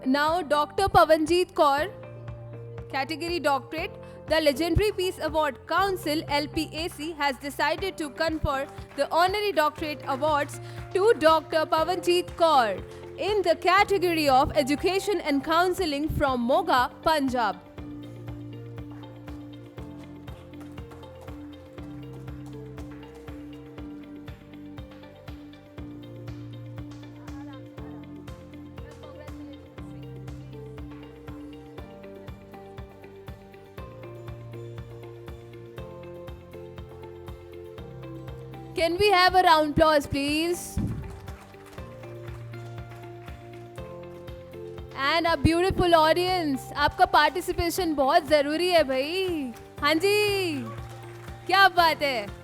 Now, Dr. Pavanjeet Kaur, category Doctorate. The Legendary Peace Award Council (LPAC) has decided to confer the honorary doctorate awards to Dr. Pavanjeet Kaur in the category of Education and Counselling from Moga, Punjab. Can we have a round applause, please? And a beautiful audience. आपका participation बहुत ज़रूरी है भाई. हाँ जी, क्या बात है?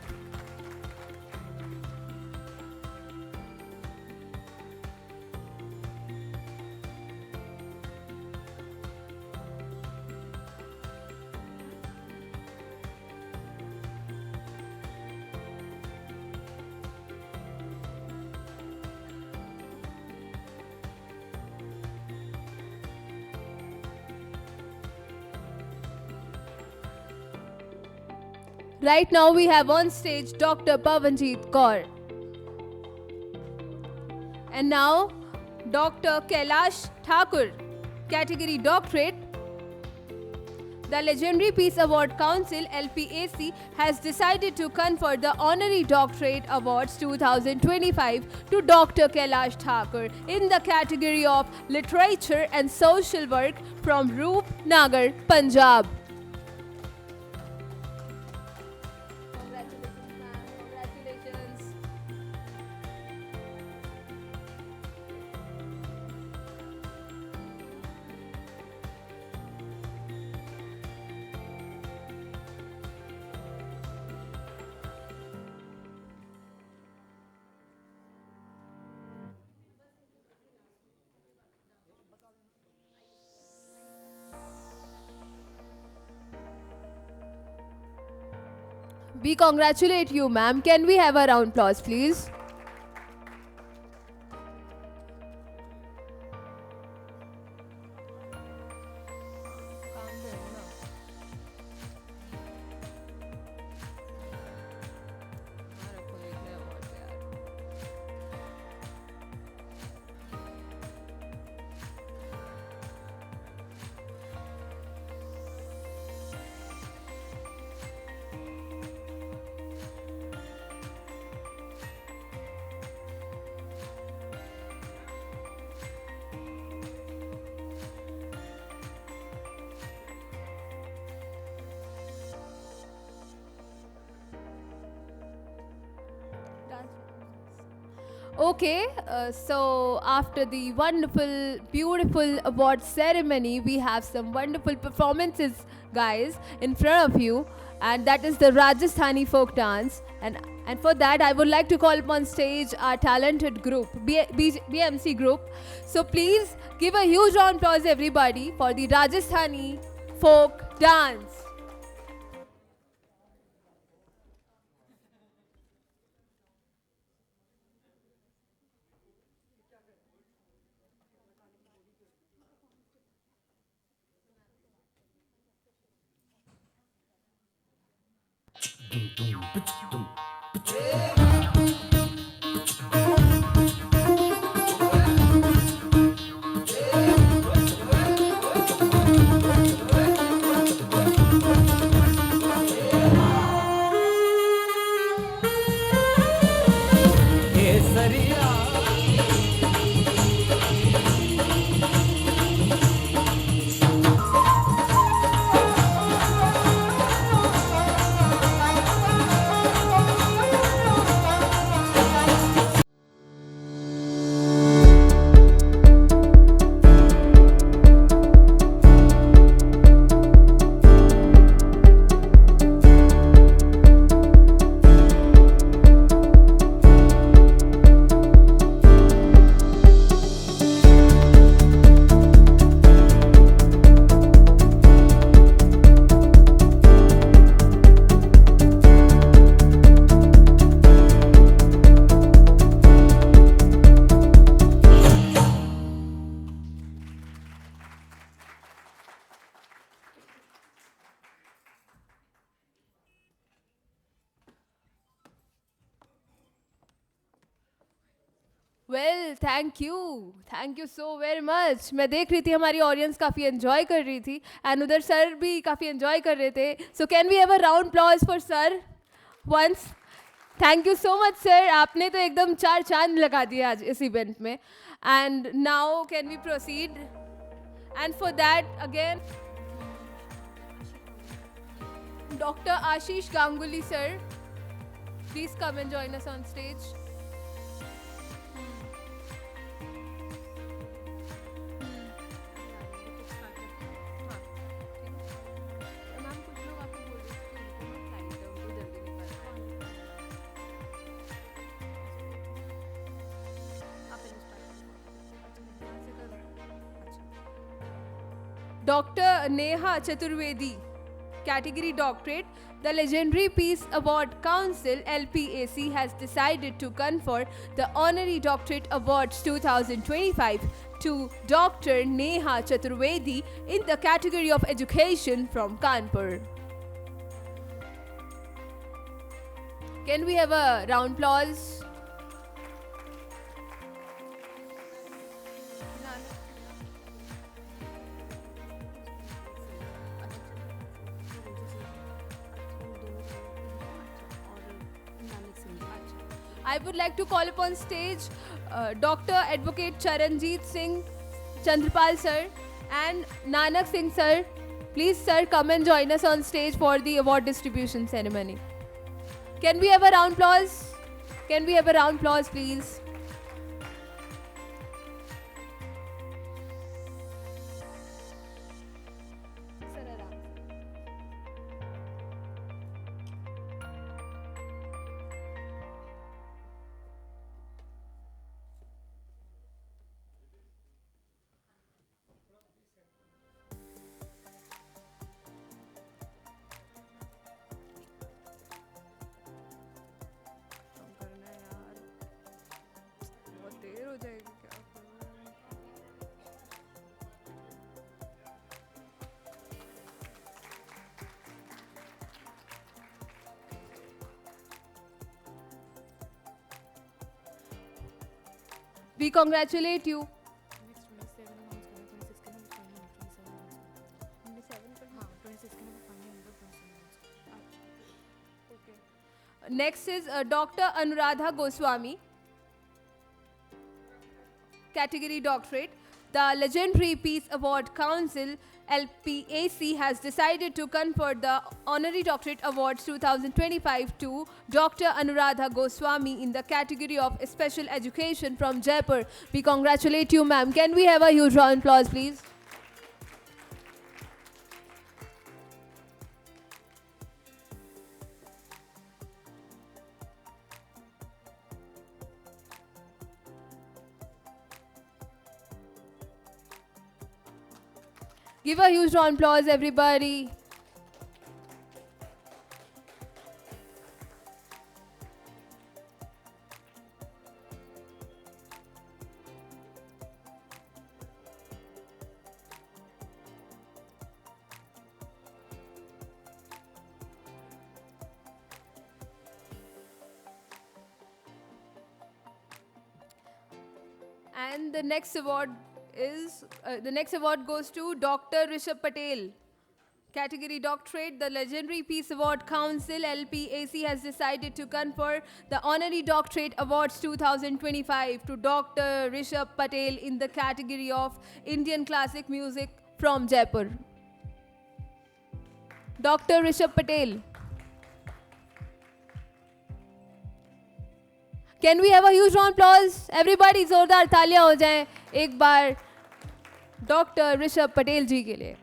Right now we have on stage Dr. Pavanjeet Kaur. And now Dr. Kailash Thakur, category Doctorate. The Legendary Peace Award Council (LPAC) has decided to confer the Honorary Doctorate Awards 2025 to Dr. Kailash Thakur in the category of Literature and Social Work from Roopnagar, Punjab. Congratulations. We congratulate you, ma'am. Can we have a round applause, please? Okay, so after the wonderful, beautiful award ceremony, we have some wonderful performances, guys, in front of you, and that is the Rajasthani folk dance. And for that, I would like to call upon stage our talented group, BMC group. So please give a huge round of applause, everybody, for the Rajasthani folk dance. Well thank you so very much. मैं देख रही थी हमारी audience काफ़ी enjoy कर रही थी and उधर सर भी काफ़ी एंजॉय कर रहे थे. So can we have a round applause for sir once. Thank you so much sir. आपने तो एकदम चार चांद लगा दिए आज इस इवेंट में. And now can we proceed and for that again Dr. Ashish Ganguly sir, please come and join us on stage. Dr. Neha Chaturvedi, category doctorate. The Legendary Peace Award Council LPAC has decided to confer the Honorary Doctorate Awards 2025 to Dr. Neha Chaturvedi in the category of Education from Kanpur. Can we have a round applause? I would like to call upon stage Dr. Advocate Charanjit Singh Chandrapal sir and Nanak Singh sir. Please sir come and join us on stage for the award distribution ceremony. Can we have a round applause? Can we have a round applause please? We congratulate you. Next is Dr. Anuradha Goswami, category doctorate. The Legendary Peace Award Council LPAC has decided to confer the Honorary Doctorate Awards 2025 to Dr. Anuradha Goswami in the category of Special Education from Jaipur. We congratulate you, ma'am. Can we have a huge round of applause, please? Give a huge round of applause, everybody. And the next award goes to Dr. Rishabh Patel, category doctorate. The Legendary Peace Award Council LPAC has decided to confer the Honorary Doctorate Awards 2025 to Dr. Rishabh Patel in the category of Indian Classic Music from Jaipur. Dr. Rishabh Patel. Can we have a huge round of applause? Everybody जोरदार तालियां हो जाएं एक बार doctor Rishabh Patel जी के लिए.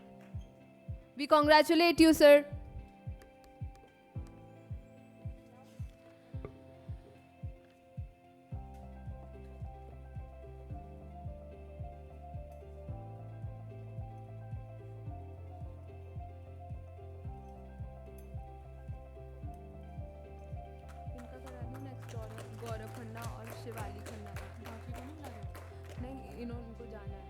We congratulate you, sir. Gaurav Khanna और शिवाली खन्ना नहीं इनको जाना है.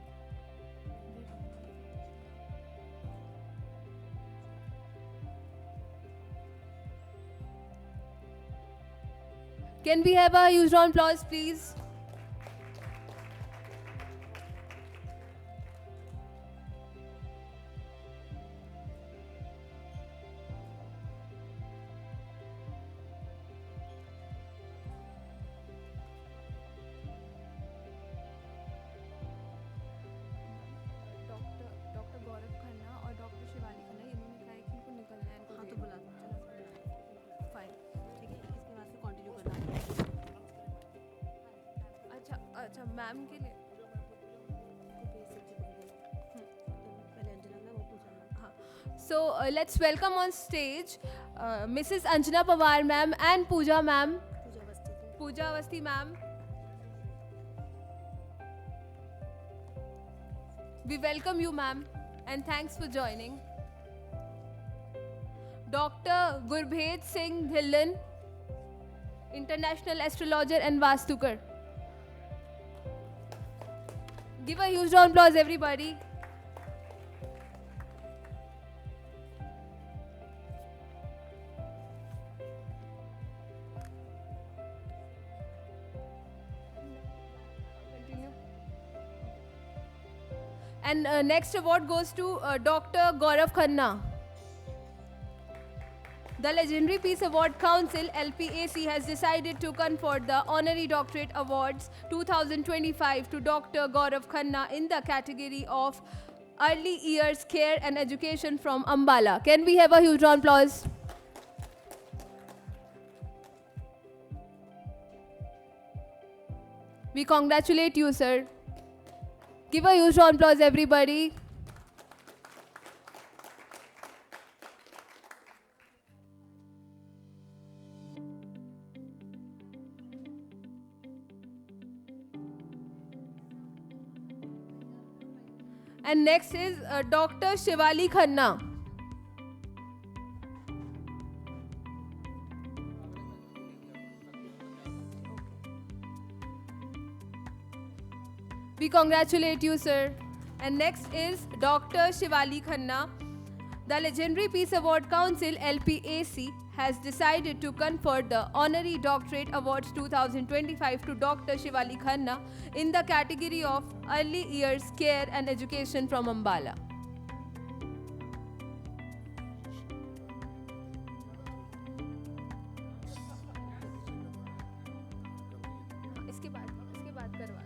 Can we have a huge round of applause, please? Ma'am के लिए So let's welcome on stage Mrs. Anjana Pawar ma'am and Pooja ma'am. Pooja Avasthi ma'am. We welcome you ma'am and thanks for joining. Dr. Gurbhed Singh Dhillon, international astrologer and Vastukar. Give a huge round of applause everybody. And next award goes to Dr. Gaurav Khanna. The Legendary Peace Award Council LPAC has decided to confer the Honorary Doctorate Awards 2025 to Dr. Gaurav Khanna in the category of Early Years Care and Education from Ambala. Can we have a huge round of applause? We congratulate you, sir. Give a huge round of applause, everybody. And next is Dr. Shivali Khanna. We congratulate you, sir. And next is Dr. Shivali Khanna. The Legendary Peace Award Council LPAC has decided to confer the Honorary Doctorate Awards 2025 to Dr. Shivali Khanna in the category of Early Years Care and Education from Ambala. इसके बाद करवा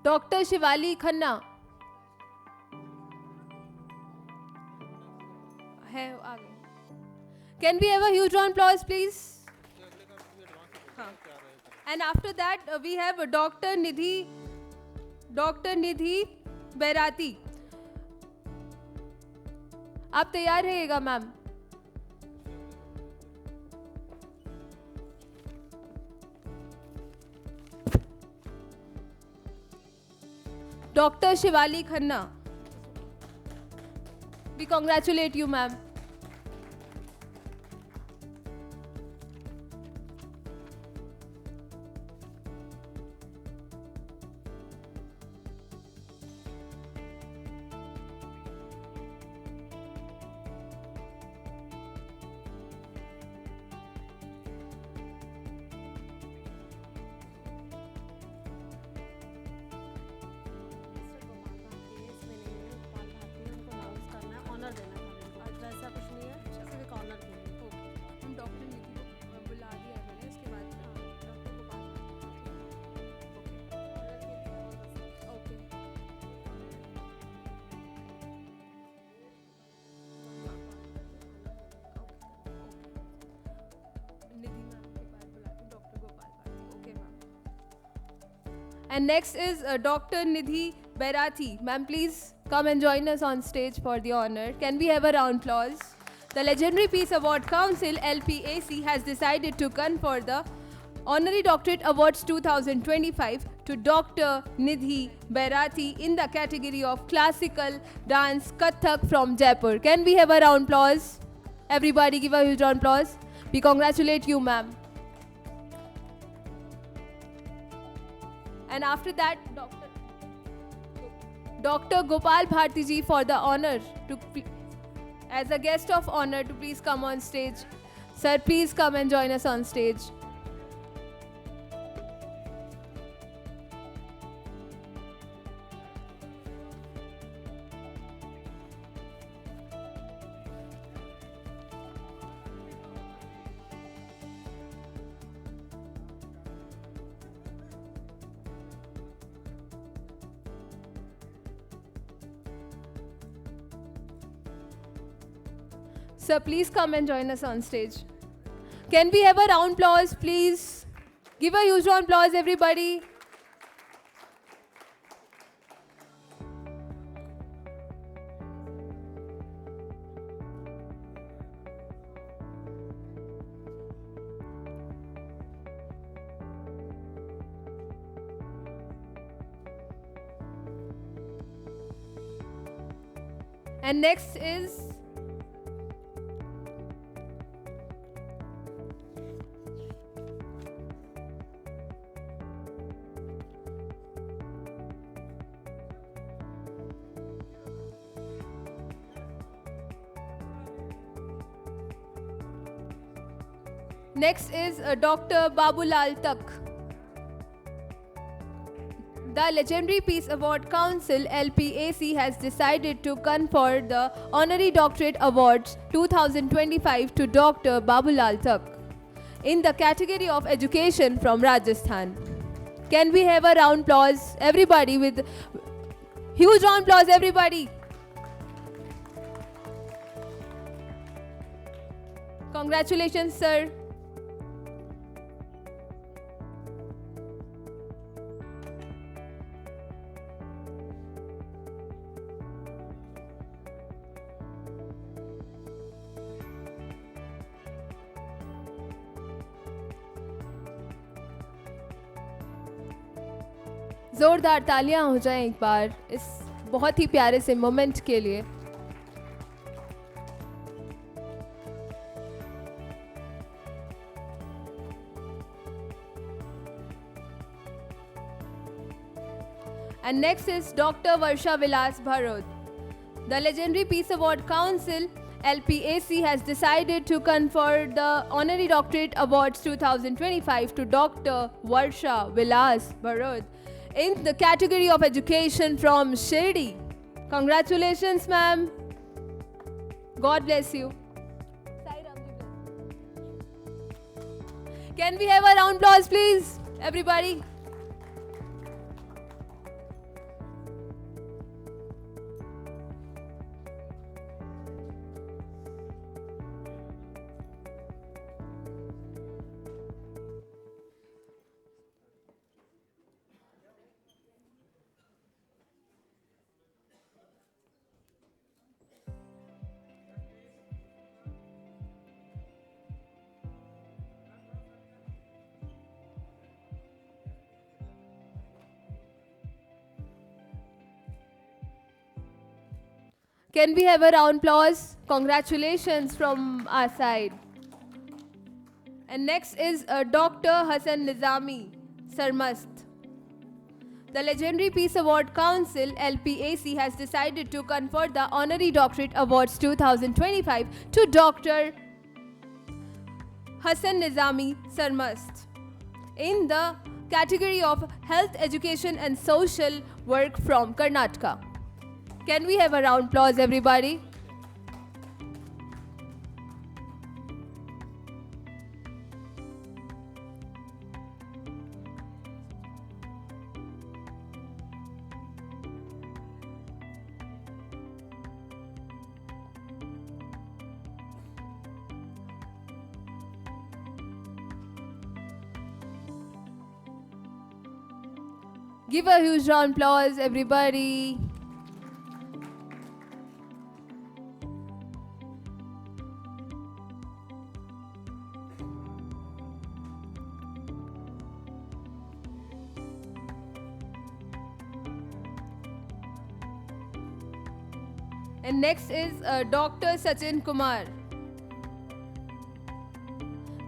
Dr. Shivali Khanna है आगे. Can we have a huge round of applause, please? And after that we have Dr. Nidhi Bairati. आप तैयार रहिएगा ma'am. Dr. Shivali Khanna. We congratulate you, ma'am. And next is Dr. Nidhi Bairati. Ma'am, please come and join us on stage for the honor. Can we have a round of applause? The Legendary Peace Award Council LPAC has decided to confer the Honorary Doctorate Awards 2025 to Dr. Nidhi Bairati in the category of Classical Dance Kathak from Jaipur. Can we have a round of applause? Everybody give a huge round of applause. We congratulate you, ma'am. And after that, Dr. Dr. Gopal Bharti ji for the honor as a guest of honor to please come on stage. Sir, please come and join us on stage. Sir, please come and join us on stage. Can we have a round applause, please? Give a huge round applause, everybody. And next is Dr. Babulal Tak. The Legendary Peace Award Council LPAC has decided to confer the Honorary Doctorate Awards 2025 to Dr. Babulal Tak in the category of Education from Rajasthan. Can we have a round applause, everybody, with huge round applause, everybody. Congratulations, sir. जोरदार तालियां हो जाएं एक बार इस बहुत ही प्यारे से moment के लिए. And next is Dr. Varsha Vilas Bharod. The Legendary Peace Award Council LPAC has decided to confer the Honorary Doctorate Awards 2025 to Dr. Varsha Vilas Bharod in the category of Education from Shirdi. Congratulations, ma'am. God bless you. Can we have a round applause, please, everybody? Can we have a round applause? Congratulations from our side. And next is Dr. Hassan Nizami Sarmast. The Legendary Peace Award Council LPAC has decided to confer the Honorary Doctorate Awards 2025 to Dr. Hassan Nizami Sarmast in the category of Health, Education and Social Work from Karnataka. Can we have a round applause, everybody? Give a huge round of applause, everybody. And next is Dr. Sachin Kumar.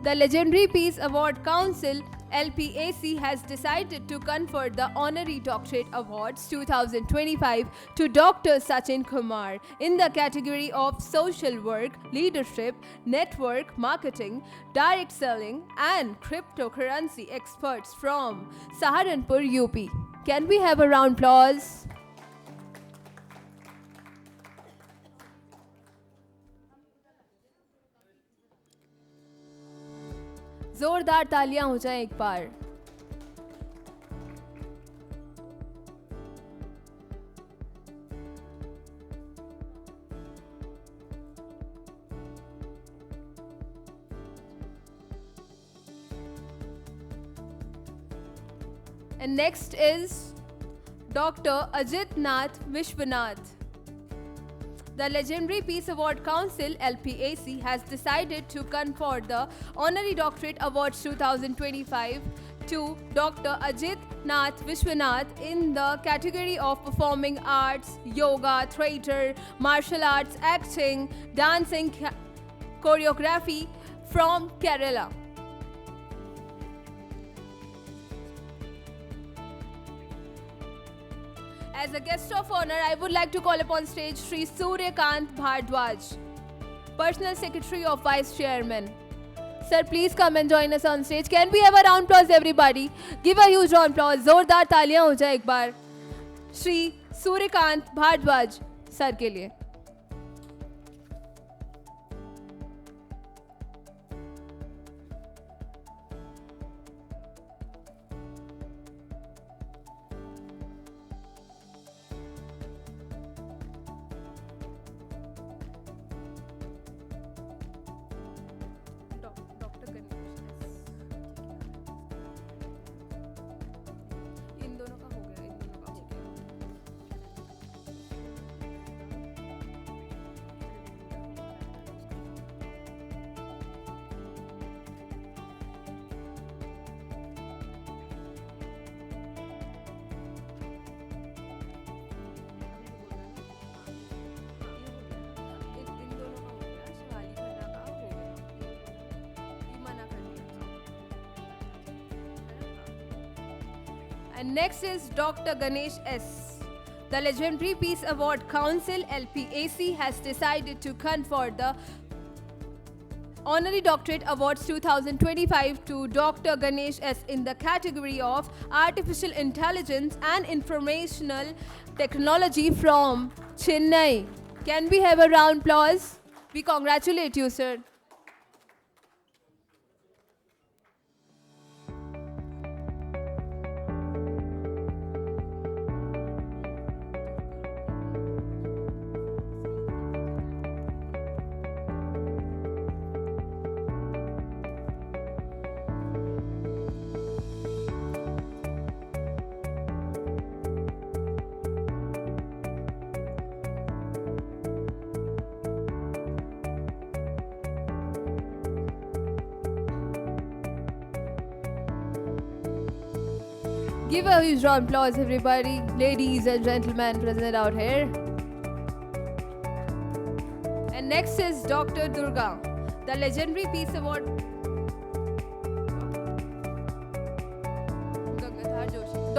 The Legendary Peace Award Council LPAC has decided to confer the Honorary Doctorate Awards 2025 to Dr. Sachin Kumar in the category of Social Work, Leadership, Network Marketing, Direct Selling and Cryptocurrency experts from Saharanpur, UP. Can we have a round of applause? जोरदार तालियां हो जाएं एक बार. And next is Dr. Ajit Nath Vishwanath. The Legendary Peace Award Council (LPAC) has decided to confer the Honorary Doctorate Awards 2025 to Dr. Ajit Nath Vishwanath in the category of Performing Arts, Yoga, Theatre, Martial Arts, Acting, Dancing, Choreography from Kerala. As a guest of honor, I would like to call upon stage Sri Suryakant Bhardwaj, Personal Secretary of Vice Chairman. Sir, please come and join us on stage. Can we have a round of applause, everybody? Give a huge round of applause. जोरदार तालियां हो जाए एक बार. Shri Suryakant Bhardwaj sir के लिए. And next is Dr. Ganesh S. The Legendary Peace Award Council (LPAC) has decided to confer the Honorary Doctorate Awards 2025 to Dr. Ganesh S in the category of Artificial Intelligence and Informational Technology from Chennai. Can we have a round of applause? We congratulate you, sir. Give a huge round of applause, everybody, ladies and gentlemen present out here. And next is Dr. Durga, the Legendary Peace Award.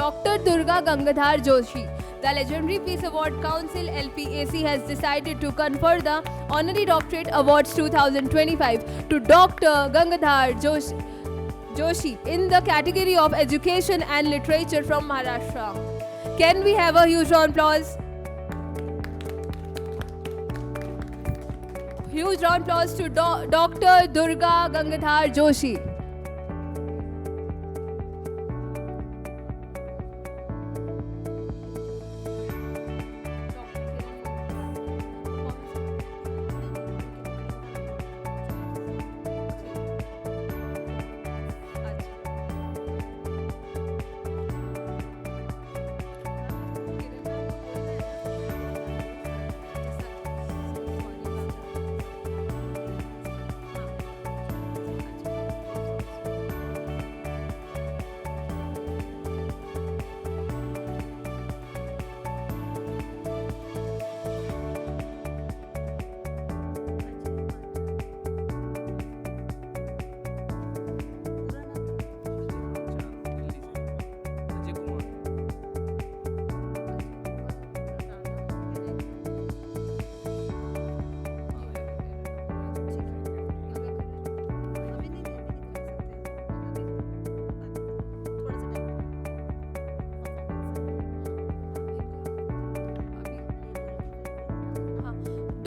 Dr. Durga Gangadhar Joshi. The Legendary Peace Award Council (LPAC) has decided to confer the Honorary Doctorate Awards 2025 to Dr. Gangadhar Joshi in the category of Education and Literature from Maharashtra. Can we have a huge round of applause? Huge round of applause to Dr. Durga Gangadhar Joshi.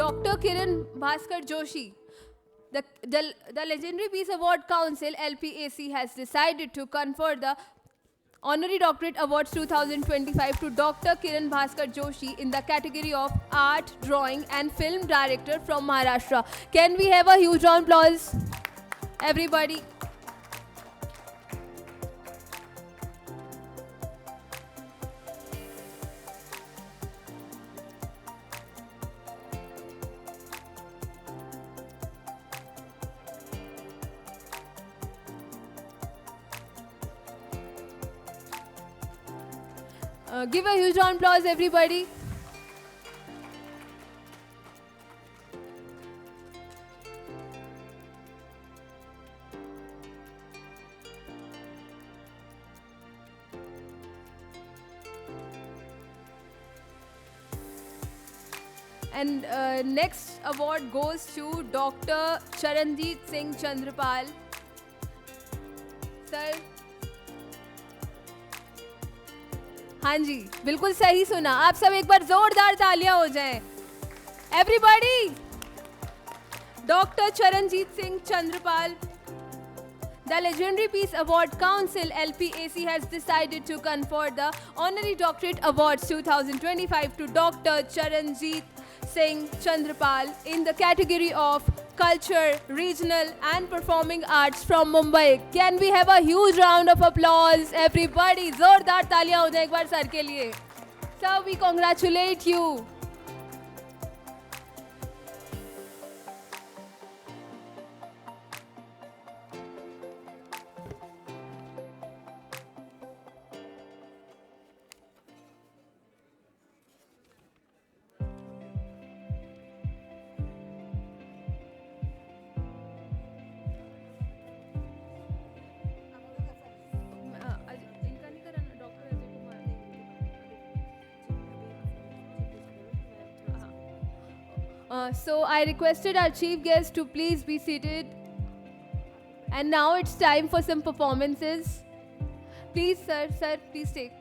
Dr. Kiran Bhaskar Joshi. The Legendary Peace Award Council LPAC has decided to confer the Honorary Doctorate Awards 2025 to Dr. Kiran Bhaskar Joshi in the category of Art, Drawing and Film Director from Maharashtra. Can we have a huge round of applause, everybody? Give a huge round of applause, everybody. And next award goes to Dr. Charanjit Singh Chandrapal. Sir. हाँ जी, बिल्कुल सही सुना. आप सब एक बार जोरदार तालियां हो जाएं. Everybody, Dr. Charanjit Singh Chandrapal. The Legendary Peace Award Council LPAC has decided to confer the Honorary Doctorate Awards 2025 to Dr. Charanjit Singh Chandrapal in the category of Culture, Regional and Performing Arts from Mumbai. Can we have a huge round of applause, everybody? जोरदार तालियां हो जाए एक बार sir के लिए. Sir, we congratulate you. So I requested our chief guest to please be seated. And now it's time for some performances. Please, sir, please take.